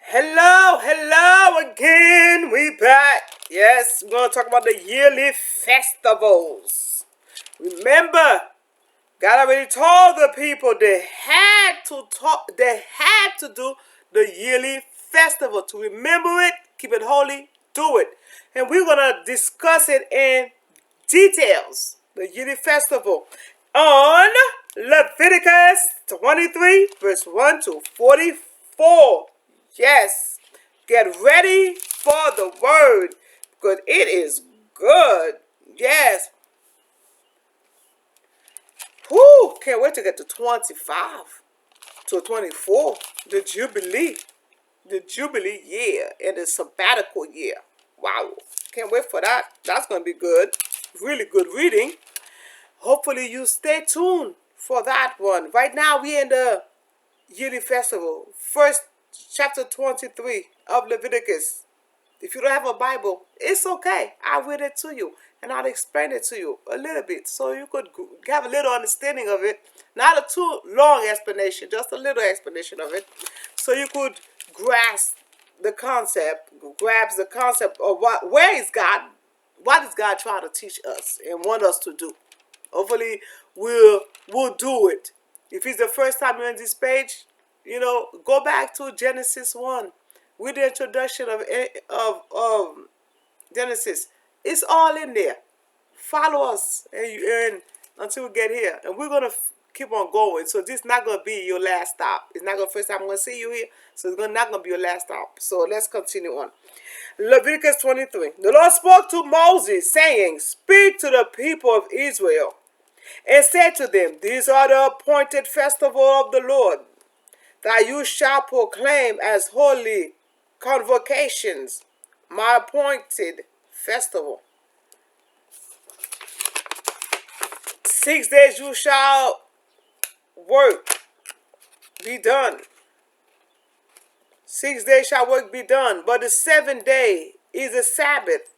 Hello, hello again. We back. Yes, we're gonna talk about the yearly festivals. Remember, God already told the people they had to talk. They had to do the yearly festival to remember it, keep it holy, do it, and we're gonna discuss it in details. The yearly festival on Leviticus 23, verse 1 to 44. Yes, get ready for the word because it is good. Yes. Whoo, can't wait to get to 25 to 24. The Jubilee. The Jubilee year and the sabbatical year. Wow. Can't wait for that. That's going to be good. Really good reading. Hopefully you stay tuned for that one. Right now we're in the yearly festival. First chapter 23 of Leviticus. If you don't have a Bible, it's okay. I'll read it to you and I'll explain it to you a little bit so you could have a little understanding of it. Not a too long explanation, just a little explanation of it. So you could grasp the concept, grasp the concept of where is God, what is God trying to teach us and want us to do. Hopefully we'll do it. If it's the first time you're on this page, go back to Genesis 1 with the introduction of Genesis. It's all in there. Follow us and until we get here. And we're going to keep on going. So this is not going to be your last stop. It's not going to be the first time I'm going to see you here. So it's not going to be your last stop. So let's continue on. Leviticus 23. The Lord spoke to Moses, saying, "Speak to the people of Israel, and said to them, These are the appointed festival of the Lord, that you shall proclaim as holy convocations, my appointed festival. 6 days you shall work be done. 6 days shall work be done, but the seventh day is a Sabbath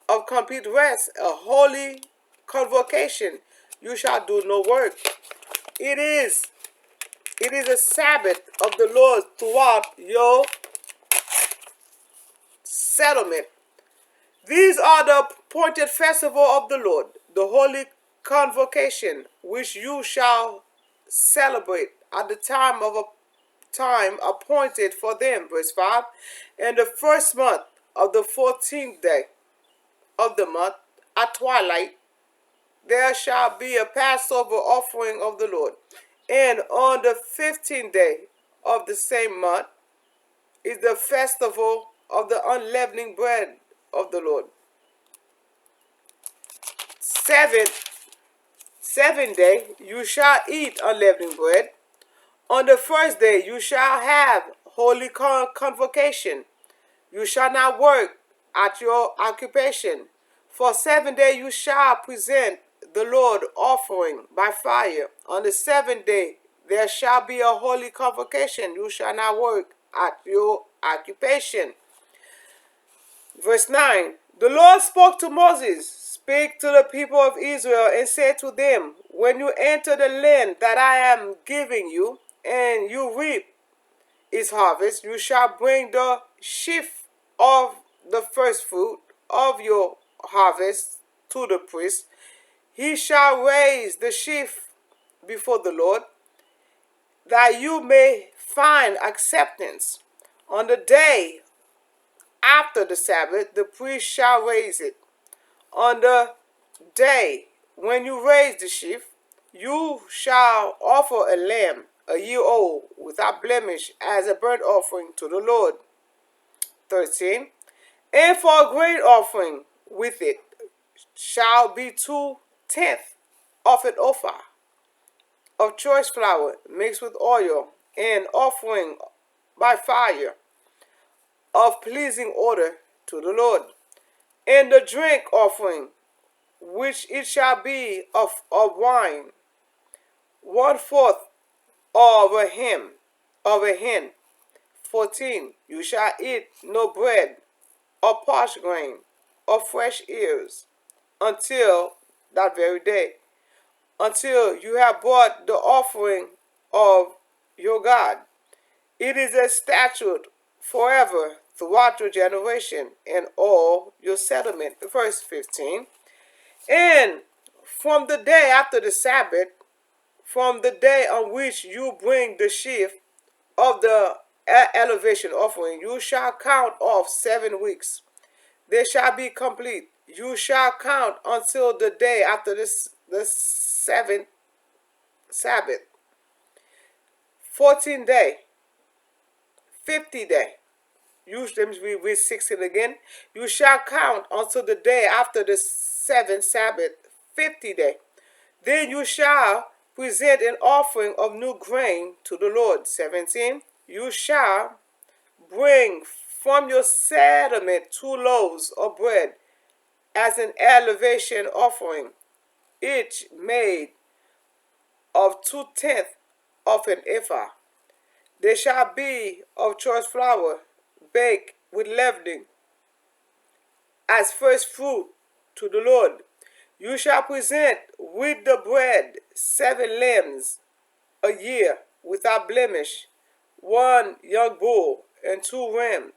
of complete rest, a holy convocation. You shall do no work. It is a Sabbath of the Lord throughout your settlement. These are the appointed festival of the Lord, the holy convocation, which you shall celebrate at the time appointed for them." Verse 5. "In the first month of the 14th day of the month, at twilight, there shall be a Passover offering of the Lord. And on the 15th day of the same month is the festival of the unleavened bread of the Lord. Seventh day you shall eat unleavened bread. On the first day you shall have holy convocation. You shall not work at your occupation. For 7 days you shall present the Lord offering by fire. On the seventh day there shall be a holy convocation. You shall not work at your occupation." Verse 9. The Lord spoke to Moses, "Speak to the people of Israel and say to them, when you enter the land that I am giving you, and you reap its harvest, you shall bring the sheaf of the first fruit of your harvest to the priest. He shall raise the sheaf before the Lord, that you may find acceptance. On the day after the Sabbath, the priest shall raise it. On the day when you raise the sheaf, you shall offer a lamb, a year old, without blemish, as a burnt offering to the Lord." 13. "And for a grain offering with it shall be 2/10 of an ephah of choice flour mixed with oil, and offering by fire of pleasing odor to the Lord. And the drink offering, which it shall be of wine, 1/4 of a hin. 14. You shall eat no bread or parched grain or fresh ears until that very day, until you have brought the offering of your God. It is a statute forever throughout your generation and all your settlement. Verse 15. And from the day after the Sabbath, from the day on which you bring the sheaf of the elevation offering, you shall count off 7 weeks. They shall be complete. You shall count until the day after the seventh Sabbath. 14 day, 50 day. Let me read 16 again. You shall count until the day after the seventh Sabbath, 50 day. Then you shall present an offering of new grain to the Lord. 17. You shall bring from your settlement 2 loaves of bread as an elevation offering, each made of 2/10 of an ephah. They shall be of choice flour, baked with leavening, as first fruit to the Lord. You shall present with the bread 7 lambs a year without blemish, 1 young bull and 2 rams.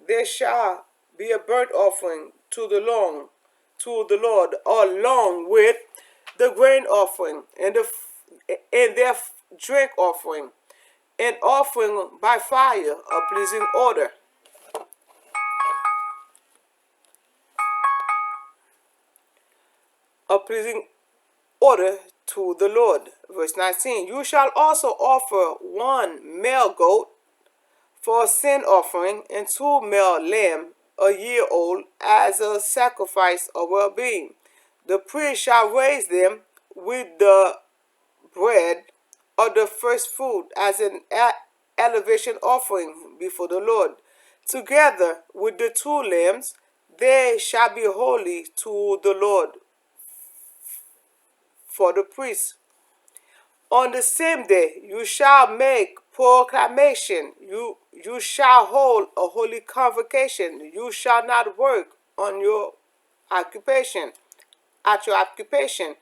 There shall be a burnt offering to the Lord, along with the grain offering and their drink offering, an offering by fire, a pleasing odor. A pleasing order to the Lord. Verse 19. You shall also offer 1 male goat for a sin offering and 2 male lamb a year old as a sacrifice of well-being. The priest shall raise them with the bread of the first fruit as an elevation offering before the Lord. Together with the 2 lambs, they shall be holy to the Lord for the priest. On the same day you shall make proclamation. You shall hold a holy convocation. You shall not work on your occupation, at your occupation.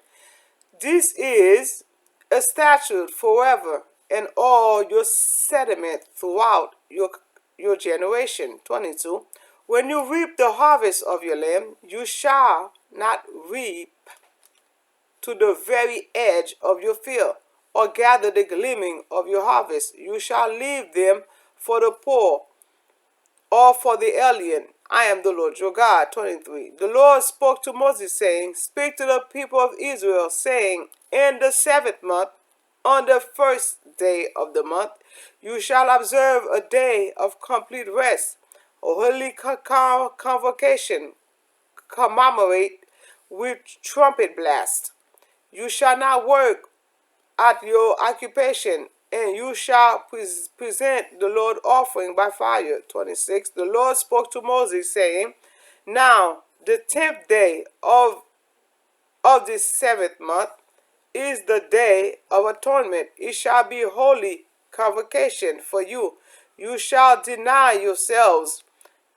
This is a statute forever in all your settlement throughout your generation. 22. When you reap the harvest of your land, you shall not reap to the very edge of your field, or gather the gleaming of your harvest. You shall leave them for the poor or for the alien. I am the Lord your God. 23. The Lord spoke to Moses, saying, Speak to the people of Israel, saying, In the 7th month, on the 1st day of the month, you shall observe a day of complete rest, a holy convocation, commemorate with trumpet blast. You shall not work at your occupation, and you shall present the Lord offering by fire. 26. The Lord spoke to Moses, saying, Now the 10th day of this 7th month is the day of atonement. It shall be holy convocation for you. You shall deny yourselves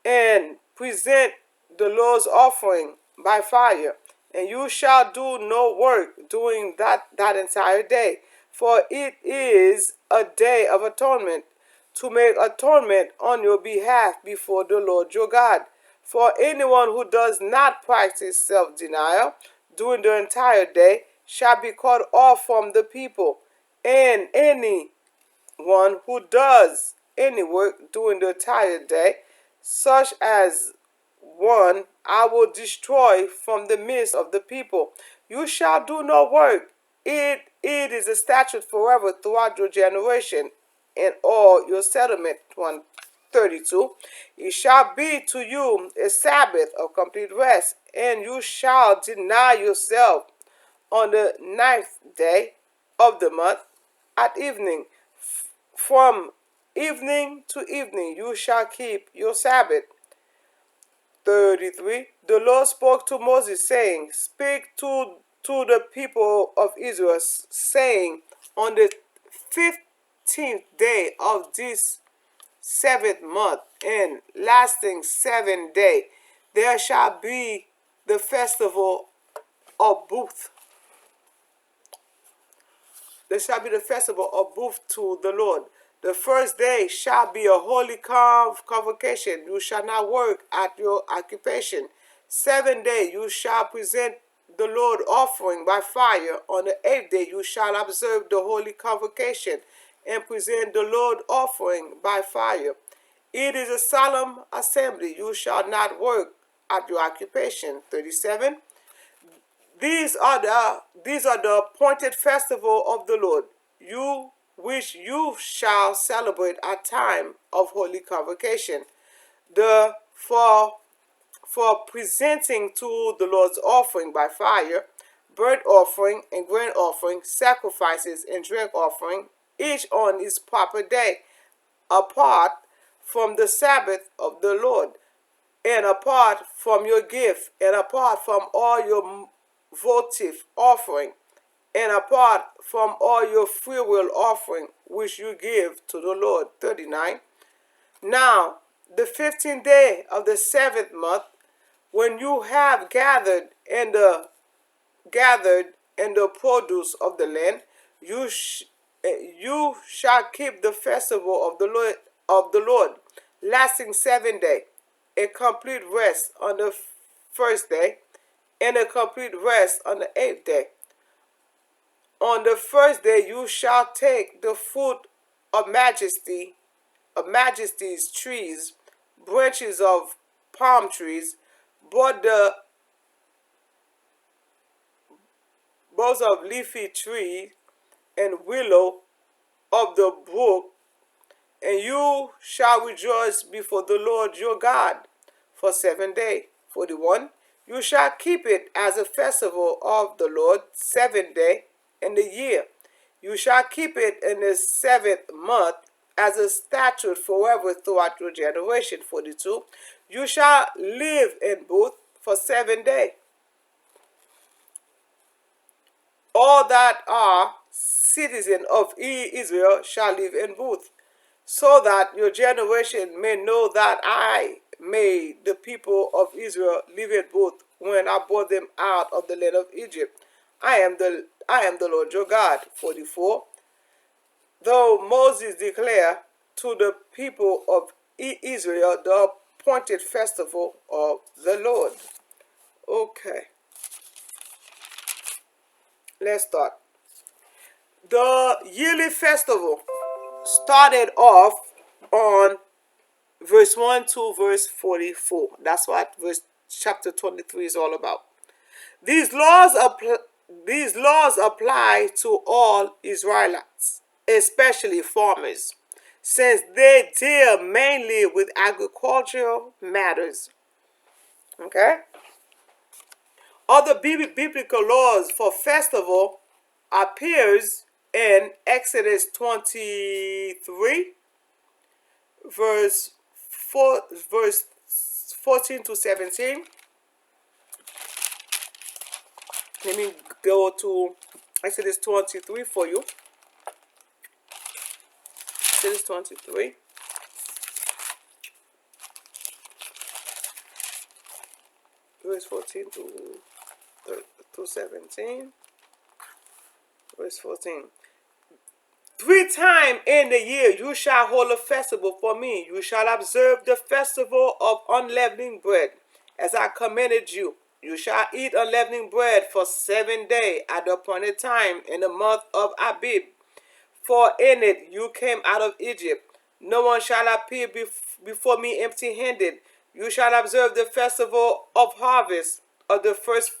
and present the Lord's offering by fire. And you shall do no work during that entire day, for it is a day of atonement, to make atonement on your behalf before the Lord your God. For anyone who does not practice self-denial during the entire day shall be cut off from the people, and anyone who does any work during the entire day, such as one I will destroy from the midst of the people. You shall do no work. It is a statute forever throughout your generation and all your settlement. 132. It shall be to you a Sabbath of complete rest, and you shall deny yourself on the 9th day of the month at evening. From evening to evening you shall keep your Sabbath. 33. The Lord spoke to Moses, saying, Speak to the people of Israel, saying, On the 15th day of this 7th month, and lasting 7 days, there shall be the festival of booth. There shall be the festival of booth to the Lord. The first day shall be a holy convocation. You shall not work at your occupation. 7 days you shall present the Lord offering by fire. On the 8th day you shall observe the holy convocation and present the Lord offering by fire. It is a solemn assembly. You shall not work at your occupation. 37. These are the appointed festival of the Lord, you which you shall celebrate at time of holy convocation. The for presenting to the Lord's offering by fire, burnt offering and grain offering, sacrifices and drink offering, each on its proper day, apart from the Sabbath of the Lord, and apart from your gift, and apart from all your votive offering, and apart from all your freewill offering which you give to the Lord. 39. Now the 15th day of the 7th month, when you have gathered in the produce of the land, you shall keep the festival of the Lord, lasting 7 days, a complete rest on the first day, and a complete rest on the 8th day. On the first day you shall take the fruit of majesty's trees, branches of palm trees, boughs of leafy tree, and willow of the brook, and you shall rejoice before the Lord your God for 7 days. 41. You shall keep it as a festival of the Lord 7 days in the year. You shall keep it in the 7th month as a statute forever throughout your generation. 42. You shall live in booth for 7 days. All that are citizens of Israel shall live in booth, so that your generation may know that I made the people of Israel live in booth when I brought them out of the land of Egypt. I am the Lord your God. 44. Though Moses declared to the people of Israel the appointed festival of the Lord. Okay, let's start. The yearly festival started off on verse 1 to verse 44. That's what chapter 23 is all about. These laws apply to all Israelites, especially farmers, since they deal mainly with agricultural matters. Okay? Other biblical laws for festival appears in Exodus 23, verse 14 to 17. Let me go to Exodus 23 for you. Exodus 23. Verse 14 to 17. Verse 14. 3 times in the year you shall hold a festival for me. You shall observe the festival of unleavened bread, as I commanded you. You shall eat unleavened bread for 7 days at the appointed time in the month of Abib. For in it you came out of Egypt. No one shall appear before me empty-handed. You shall observe the festival of harvest of the first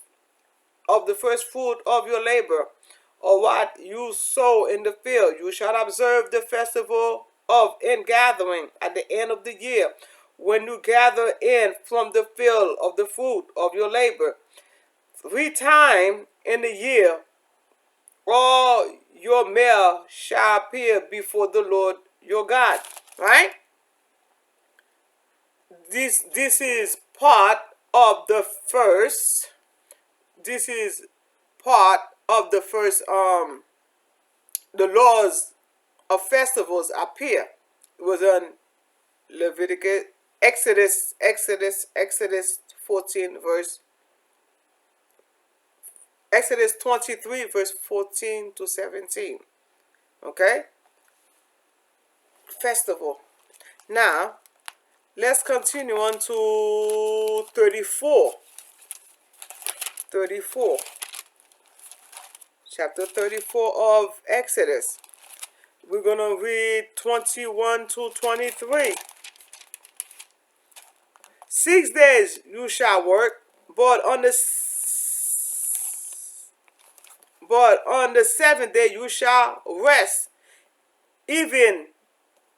fruit of your labor, or what you sow in the field. You shall observe the festival of ingathering at the end of the year, when you gather in from the field of the fruit of your labor. 3 times in the year all your male shall appear before the Lord your God. Right? This is part of the first. This is part of the first. The laws of festivals appear. It was on Leviticus, Exodus 14 verse. Exodus 23 verse 14 to 17. Okay. festival. Now, let's continue on to 34. 34. Chapter 34 of Exodus. We're going to read 21 to 23. 6 days you shall work, but on the 7th day you shall rest, even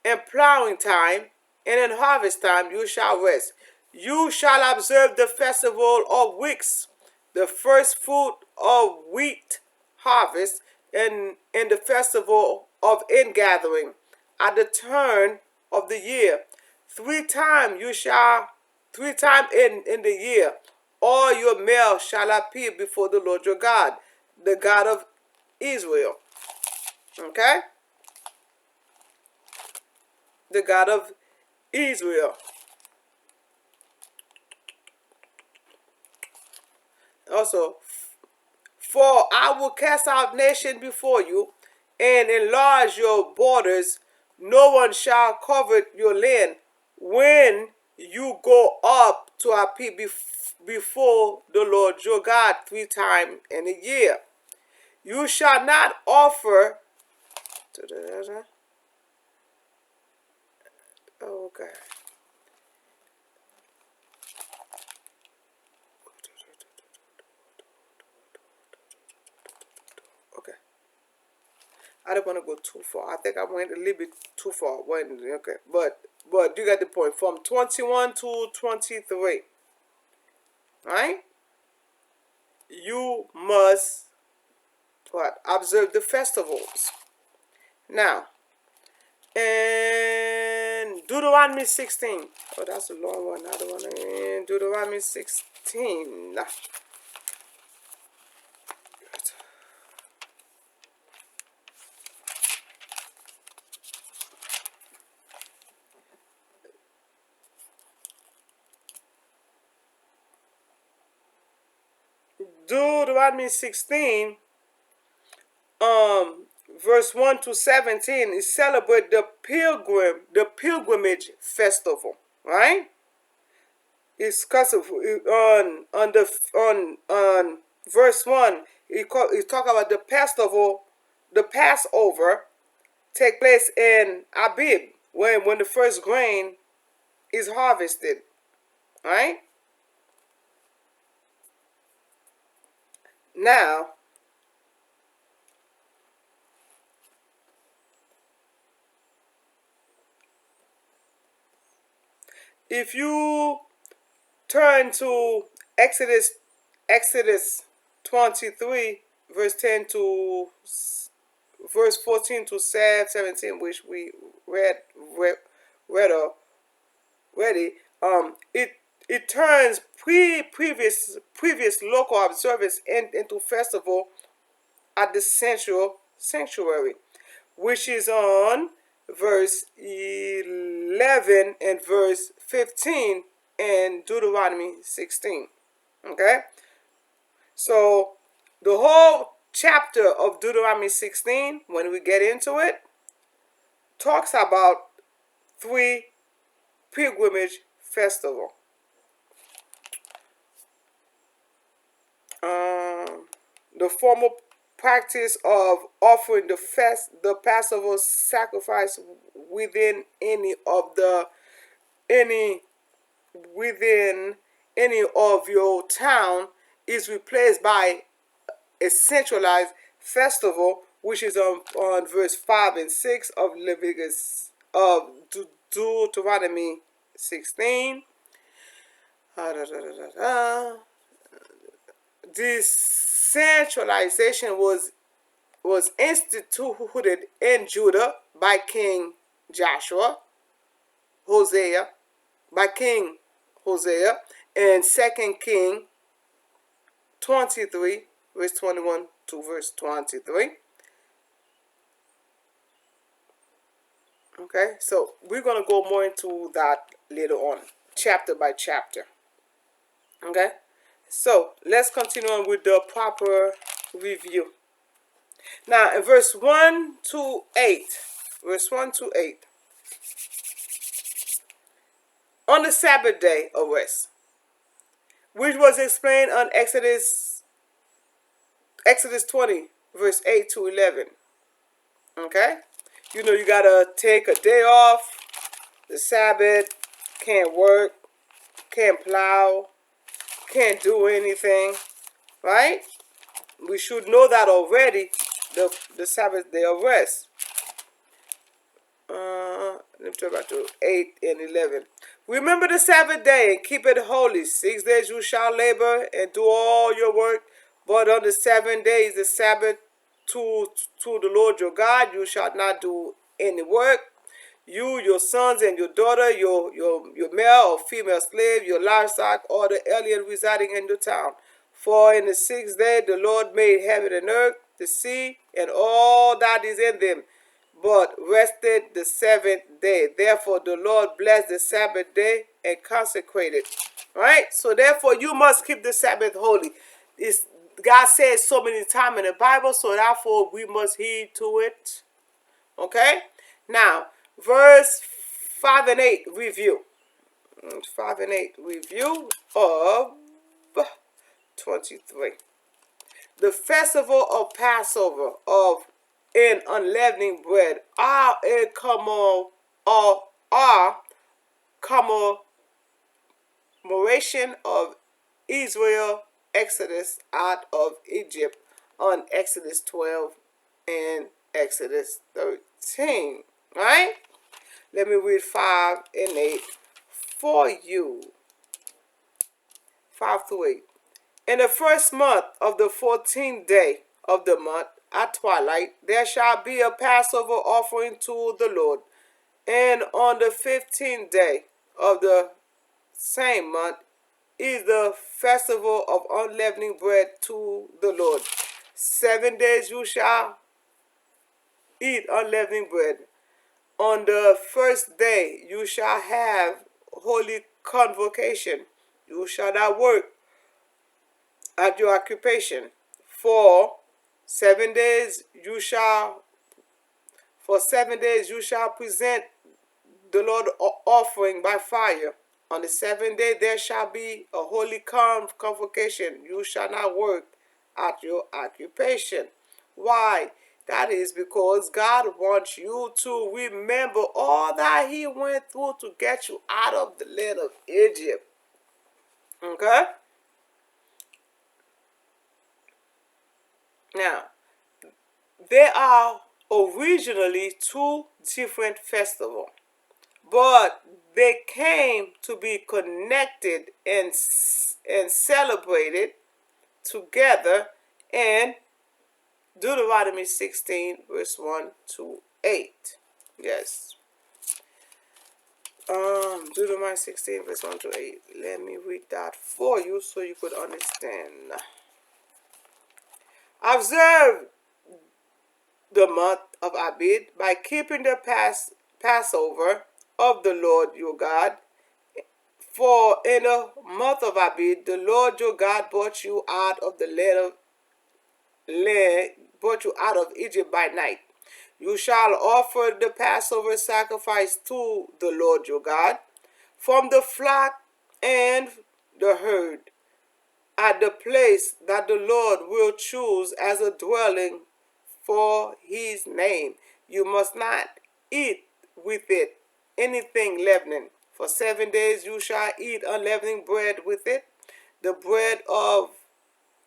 in plowing time and in harvest time you shall rest. You shall observe the festival of weeks, the first fruit of wheat harvest, and in the festival of ingathering, at the turn of the year. 3 times in the year, all your males shall appear before the Lord your God, the God of Israel. Okay? The God of Israel. Also, for I will cast out nations before you, and enlarge your borders. No one shall covet your land when you go up to appear before the Lord your God 3 times in a year. You shall not offer to the okay. Okay. I don't want to go too far. I think I went a little bit too far. Okay. But you got the point. From 21 to 23. Right? You must what? Observe the festivals. Now, in Deuteronomy 16. Oh, that's a long one. Another one in Deuteronomy 16. Deuteronomy 16, verse 1 to 17, is celebrate the pilgrimage festival, right? It's because of on verse 1, he talk about the festival, the Passover take place in Abib, when the first grain is harvested, right? Now, if you turn to Exodus 23, verse 10 to verse 14 to 17, which we read already, it turns previous local observance into festival at the central sanctuary, which is on verse 11 and verse 15 in Deuteronomy 16. Okay? So, the whole chapter of Deuteronomy 16, when we get into it, talks about 3 pilgrimage festival. The formal practice of offering the Passover sacrifice within any of your town is replaced by a centralized festival, which is on verse 5 and 6 of Leviticus of Deuteronomy 16. This centralization was instituted in Judah by King Hosea, in 2 King 23, verse 21 to verse 23. Okay, so we're going to go more into that later on, chapter by chapter. Okay, so let's continue on with the proper review. Now, in verse 1 to 8, On the Sabbath day of rest, which was explained on Exodus 20, verse 8 to 11. Okay? You know, you got to take a day off, the Sabbath, can't work, can't plow, can't do anything, right? We should know that already, the Sabbath day of rest. Let me turn back to 8 and 11. Remember the Sabbath day and keep it holy. 6 days you shall labor and do all your work, but on the 7 days the Sabbath to the Lord your God. You shall not do any work. You, your sons and your daughter, your male or female slave, your livestock, or the alien residing in your town. For in the 6th day the Lord made heaven and earth, the sea, and all that is in them, but rested the 7th day. Therefore the Lord blessed the Sabbath day and consecrated. Right? So therefore you must keep the Sabbath holy. God says so many times in the Bible, so therefore we must heed to it. Okay? Now, verse 5 and 8 review. 5 and 8 review of 23. The festival of Passover of in unleavened bread are a commemoration of Israel exodus out of Egypt on Exodus 12 and Exodus 13. Right? Let me read 5 and 8 for you. 5 through 8. In the first month of the 14th day of the month, at twilight, there shall be a Passover offering to the Lord. And on the 15th day of the same month is the festival of unleavened bread to the Lord. 7 days you shall eat unleavened bread. On the first day you shall have holy convocation. You shall not work at your occupation. For 7 days you shall present the Lord offering by fire. On the 7th day there shall be a holy convocation. You shall not work at your occupation. Why? That is because God wants you to remember all that He went through to get you out of the land of Egypt. Okay? Now, there are originally 2 different festivals, but they came to be connected and celebrated together in Deuteronomy 16, verse 1 to 8. Yes. Deuteronomy 16, verse 1 to 8. Let me read that for you so you could understand. Observe the month of Abib by keeping the Passover of the Lord your God. For in the month of Abib, the Lord your God brought you out of Egypt by night. You shall offer the Passover sacrifice to the Lord your God from the flock and the herd at the place that the Lord will choose as a dwelling for His name. You must not eat with it anything leavened. For 7 days you shall eat unleavened bread with it, the bread of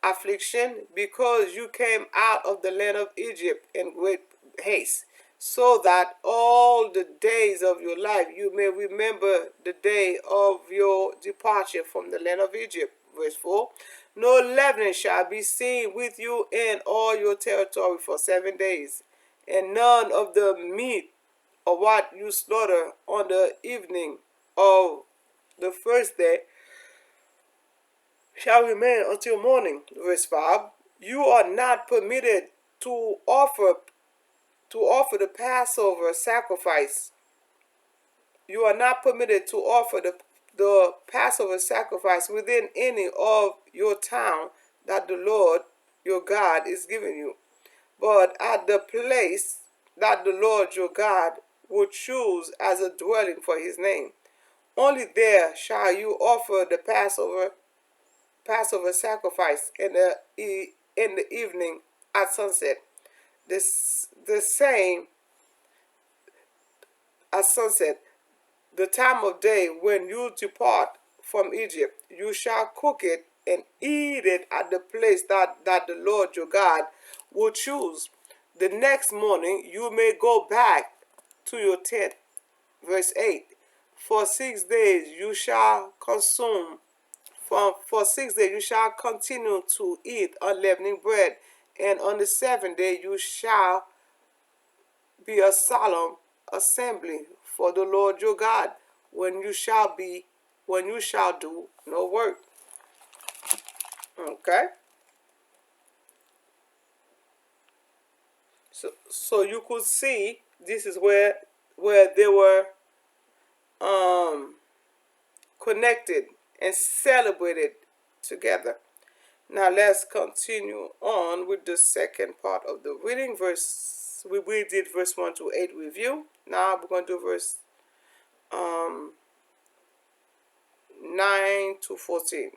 affliction, because you came out of the land of Egypt in great haste, so that all the days of your life you may remember the day of your departure from the land of Egypt. Verse 4. No leaven shall be seen with you in all your territory for 7 days, and none of the meat or what you slaughter on the evening of the first day shall remain until morning. Verse 5. You are not permitted to offer the Passover sacrifice. You are not permitted to offer the Passover sacrifice within any of your town that the Lord your God is giving you, but at the place that the Lord your God would choose as a dwelling for his name. Only there shall you offer the Passover sacrifice in the evening at sunset. The same at sunset, the time of day when you depart from Egypt. You shall cook it and eat it at the place that the Lord your God will choose. The next morning you may go back to your tent. Verse 8. For 6 days you shall consume, for 6 days you shall continue to eat unleavened bread, and on the seventh day you shall be a solemn assembly for the Lord your God, when you shall do no work. Okay? So you could see this is where they were connected and celebrated together. Now let's continue on with the second part of the reading. We did verse 1 to 8 review. Now we're going to do verse 9 to 14.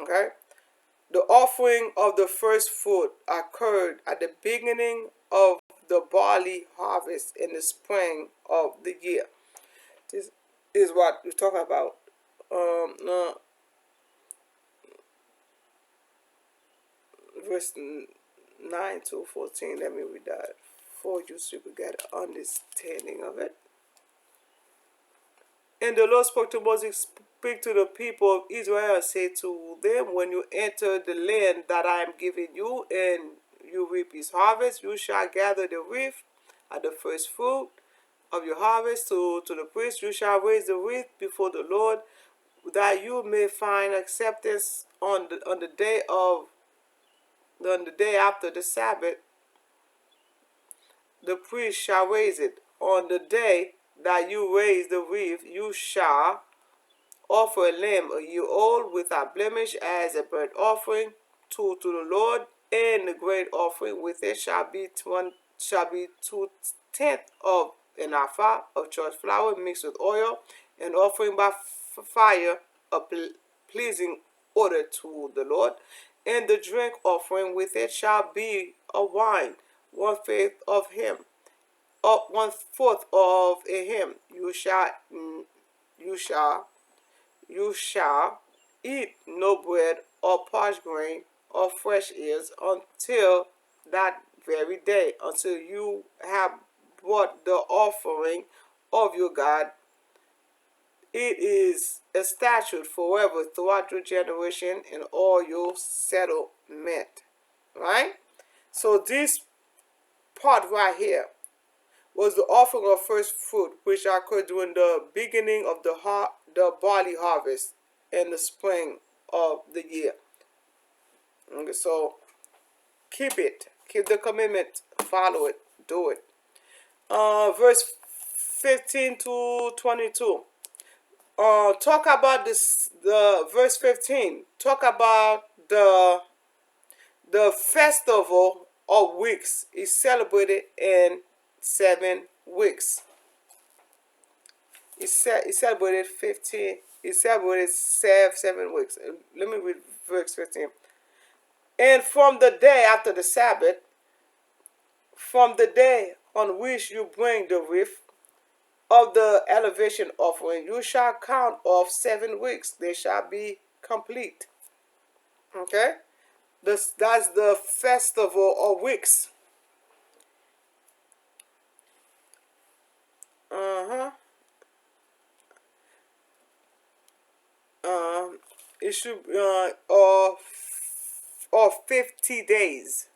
Okay? The offering of the first fruit occurred at the beginning of the barley harvest in the spring of the year. This is what we talk about. Verse 9 to 14. Let me read that for you so you get an understanding of it. And the Lord spoke to Moses, speak to the people of Israel, and say to them, when you enter the land that I am giving you, and you reap his harvest, you shall gather the wreath at the first fruit of your harvest to the priest. You shall raise the wreath before the Lord, that you may find acceptance on the day after the Sabbath. The priest shall raise it. On the day that you raise the wreath, you shall offer a lamb a year old without blemish as a burnt offering to the Lord, and the grain offering with it shall be 2/10 of an ephah of choice flour mixed with oil, and offering by fire a pleasing odor to the Lord. And the drink offering with it shall be a wine, 1/5 of him, 1/4 of a hin. You shall eat no bread or parched grain or fresh ears until that very day, until you have brought the offering of your God. It is a statute forever throughout your generation and all your settlement. Right? So this part right here was the offering of first fruit, which occurred during the beginning of the barley harvest in the spring of the year. Okay, so keep the commitment, follow it, do it. Verse 15 to 22. Talk about this. The verse 15. Talk about the festival of weeks is celebrated in 7 weeks. It celebrated 15. It celebrated 7 weeks. Let me read verse 15. And from the day after the Sabbath, from the day on which you bring the wreath of the elevation offering, you shall count off 7 weeks. They shall be complete. Okay? That's the festival of weeks. It should or 50 days.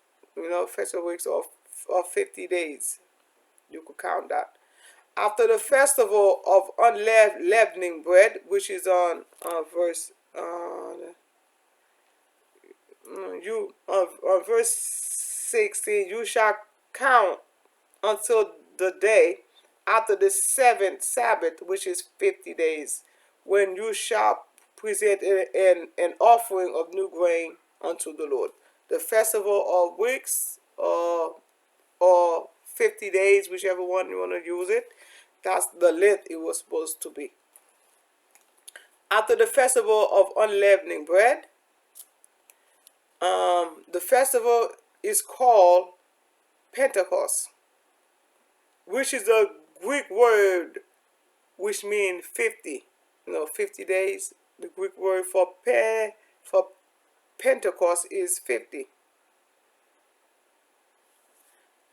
Festival weeks of 50 days. You could count that. After the festival of unleavened bread, which is on verse verse 16, you shall count until the day after the 7th Sabbath, which is 50 days, when you shall present an offering of new grain unto the Lord. The festival of weeks or 50 days, whichever one you want to use it. That's the length it was supposed to be. After the festival of unleavening bread, the festival is called Pentecost, which is a Greek word which means 50. 50 days. The Greek word for Pentecost is 50.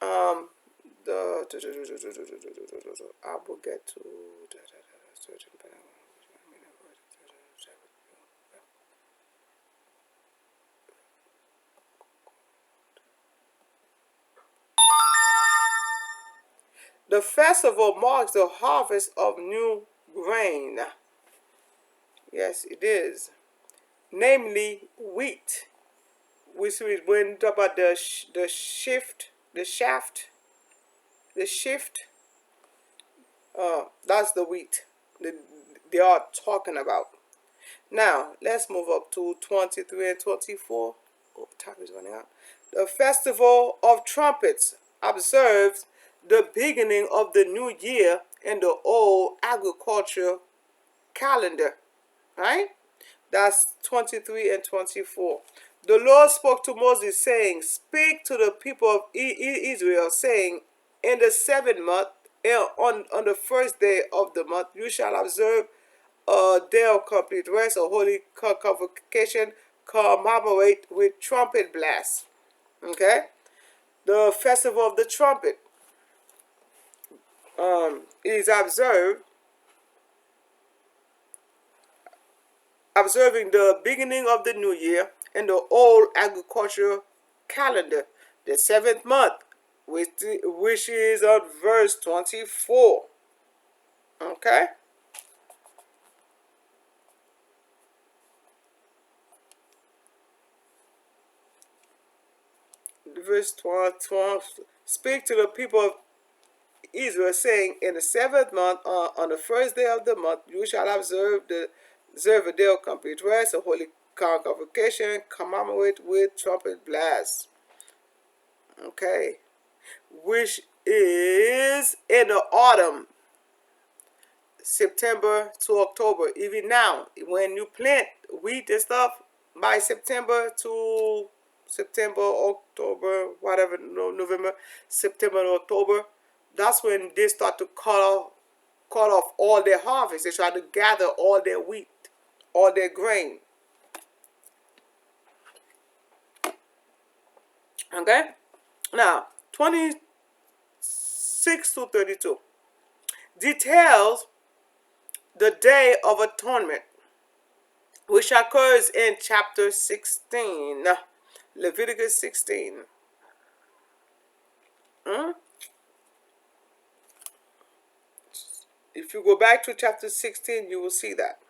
The I will get to the festival marks the harvest of new grain. Yes, it is. Namely, wheat, which is when you talk about the shift, the shaft, the shift. That's the wheat that they are talking about. Now, let's move up to 23 and 24. Oh, time is running out. The Festival of Trumpets observes the beginning of the new year in the old agriculture calendar. Right? That's 23 and 24. The Lord spoke to Moses, saying, Speak to the people of Israel, saying, In the 7th month, on the first day of the month, you shall observe a day of complete rest, a holy convocation, commemorate with trumpet blasts. Okay? The festival of the trumpet is observing the beginning of the new year in the old agricultural calendar, the 7th month, which is on verse 24. Okay? Verse 12, speak to the people of Israel, saying, In the 7th month, on the first day of the month, you shall observe a day of complete rest, a holy convocation, commemorate with trumpet blasts. Okay? Which is in the autumn, September to October. Even now, when you plant wheat and stuff, by September, October, whatever, November, September, and October, that's when they start to cut off all their harvest. They try to gather all their wheat, all their grain. Okay? Now, 26 to 32 details the Day of Atonement, which occurs in chapter 16, Leviticus 16. If you go back to chapter 16, you will see that.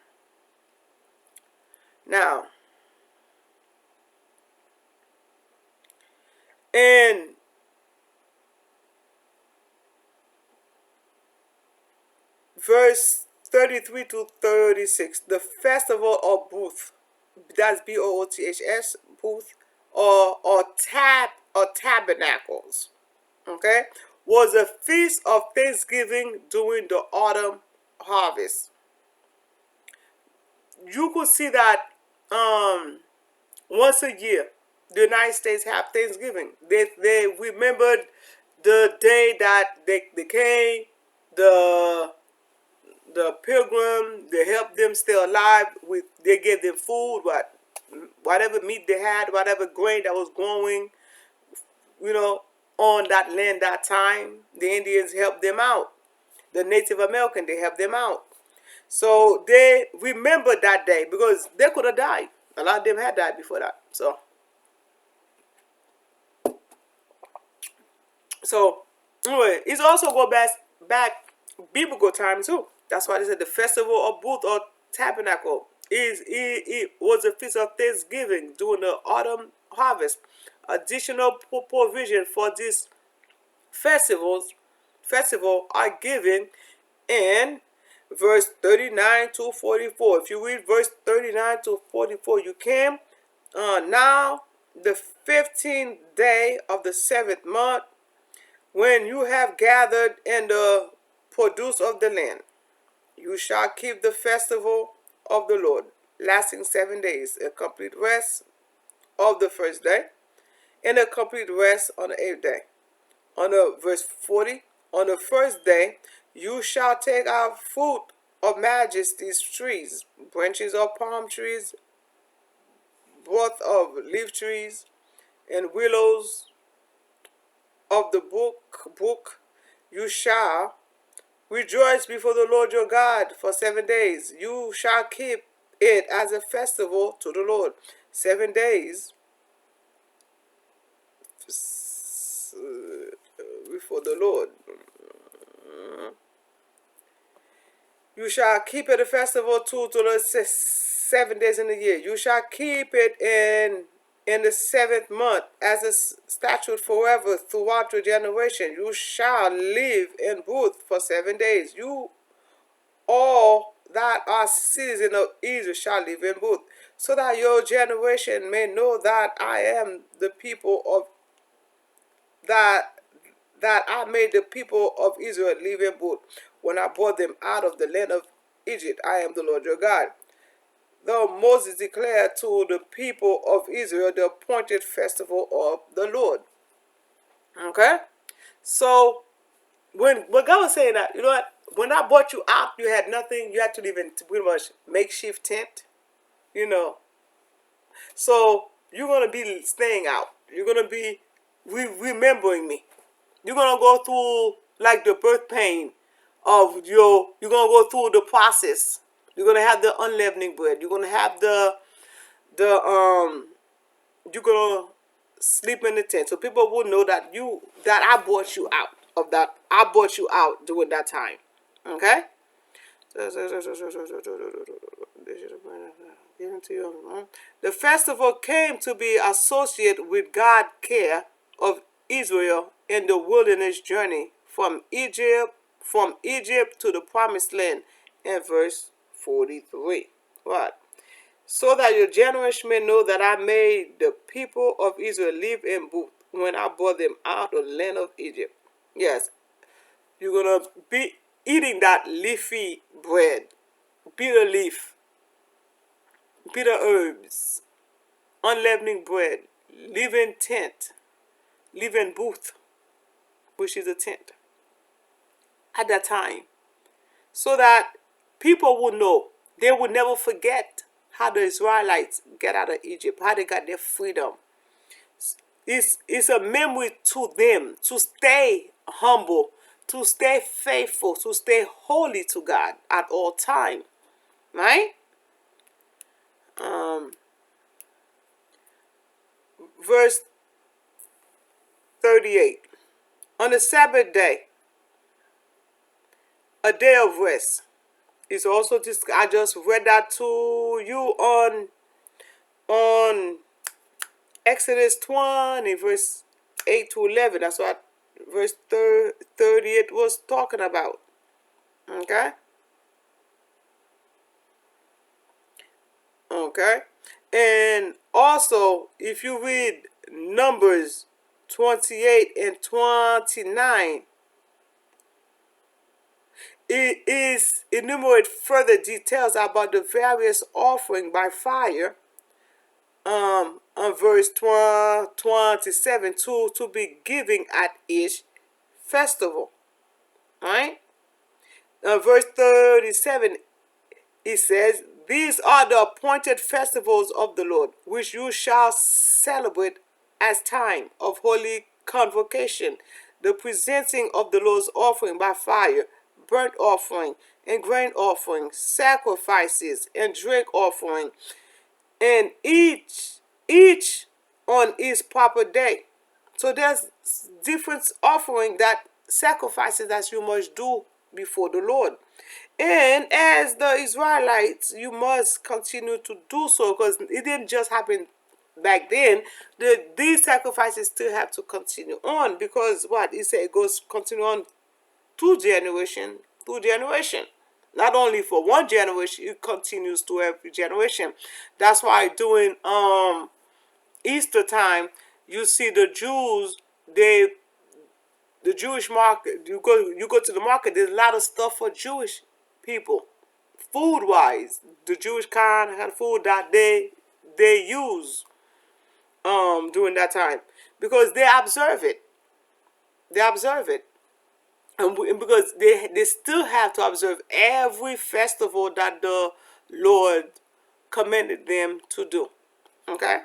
Now, in verse 33 to 36, the festival of Booth, that's Booths, Booth, or tabernacles, okay, was a feast of Thanksgiving during the autumn harvest. You could see that once a year, the United States have Thanksgiving. They remembered the day that they came, the pilgrim, they helped them stay alive. They gave them food, whatever meat they had, whatever grain that was growing, on that land that time. The Indians helped them out. The Native American, they helped them out. So they remembered that day because they could have died. A lot of them had died before that. So anyway, it's also go back biblical time too. That's why they said the festival of Booth or Tabernacle it was a feast of Thanksgiving during the autumn harvest. Additional provision for this festival are given in verse 39 to 44. If you read verse 39 to 44, you can. Now, the 15th day of the 7th month, when you have gathered in the produce of the land. You shall keep the festival of the Lord, lasting 7 days, a complete rest of the first day, and a complete rest on the 8th day. On the verse 40, on the first day you shall take out fruit of majesty's trees, branches of palm trees, both of leaf trees, and willows of the brook. You shall rejoice before the Lord your God for 7 days. You shall keep it as a festival to the Lord. 7 days before the Lord. You shall keep it a festival to the 7 days in the year. You shall keep it in the 7th month as a statute forever throughout your generation. You shall live in booth for 7 days. You all that are citizens of Israel shall live in booth, so that your generation may know that I am the people of that I made the people of Israel live in booth when I brought them out of the land of Egypt. I am the Lord your God. Though Moses declared to the people of Israel the appointed festival of the Lord. Okay? So, when God was saying that, you know what? When I brought you out, you had nothing. You had to live in pretty much makeshift tent. You know. So, you're going to be staying out. You're going to be remembering me. You're going to go through like the birth pain of you're going to go through the process. You're going to have the unleavening bread. You're going to have you're going to sleep in the tent. So people will know that I brought you out of that. I brought you out during that time. Okay? The festival came to be associated with God's care of Israel in the wilderness journey from Egypt to the promised land in verse 43. What? So that your generation may know that I made the people of Israel live in booths when I brought them out of the land of Egypt. Yes, you're going to be eating that leafy bread, bitter leaf, bitter herbs, unleavening bread, live in tent, live in booth, which is a tent, at that time. So that people will know, they will never forget how the Israelites get out of Egypt, how they got their freedom. It's a memory to them to stay humble, to stay faithful, to stay holy to God at all time. Right? Verse 38. On the Sabbath day, a day of rest. It's also just, I just read that to you on Exodus 20, verse 8 to 11. That's what verse 38 was talking about. Okay? Okay? And also, if you read Numbers 28 and 29, it is enumerate further details about the various offering by fire. On verse 27, to be giving at each festival. Right? Verse 37, it says, these are the appointed festivals of the Lord, which you shall celebrate as time of holy convocation, the presenting of the Lord's offering by fire, burnt offering, and grain offering, sacrifices, and drink offering, and each on its proper day. So there's different offering, that sacrifices that you must do before the Lord. And as the Israelites, you must continue to do so, because it didn't just happen back then. These sacrifices still have to continue on, because what it said, it goes continue on to generation to generation. Not only for one generation, it continues to every generation. That's why during Easter time, you see the Jews, they The Jewish market, you go to the market, there's a lot of stuff for Jewish people. Food wise, the Jewish kind of food that they use during that time, because they observe it. They observe it. And because they still have to observe every festival that the Lord commanded them to do. Okay?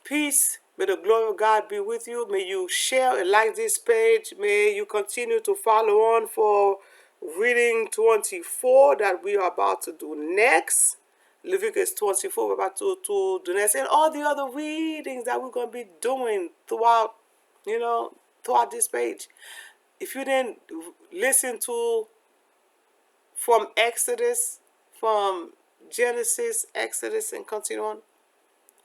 Peace. May the glory of God be with you. May you share and like this page. May you continue to follow on for reading 24 that we are about to do next. Leviticus 24, we're about to do next. And all the other readings that we're going to be doing throughout, throughout this page. If you didn't listen to from Exodus, from Genesis, Exodus, and continue on,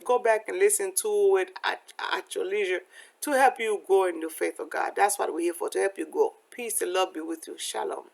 go back and listen to it at your leisure to help you grow in the faith of God. That's what we're here for, to help you grow. Peace and love be with you. Shalom.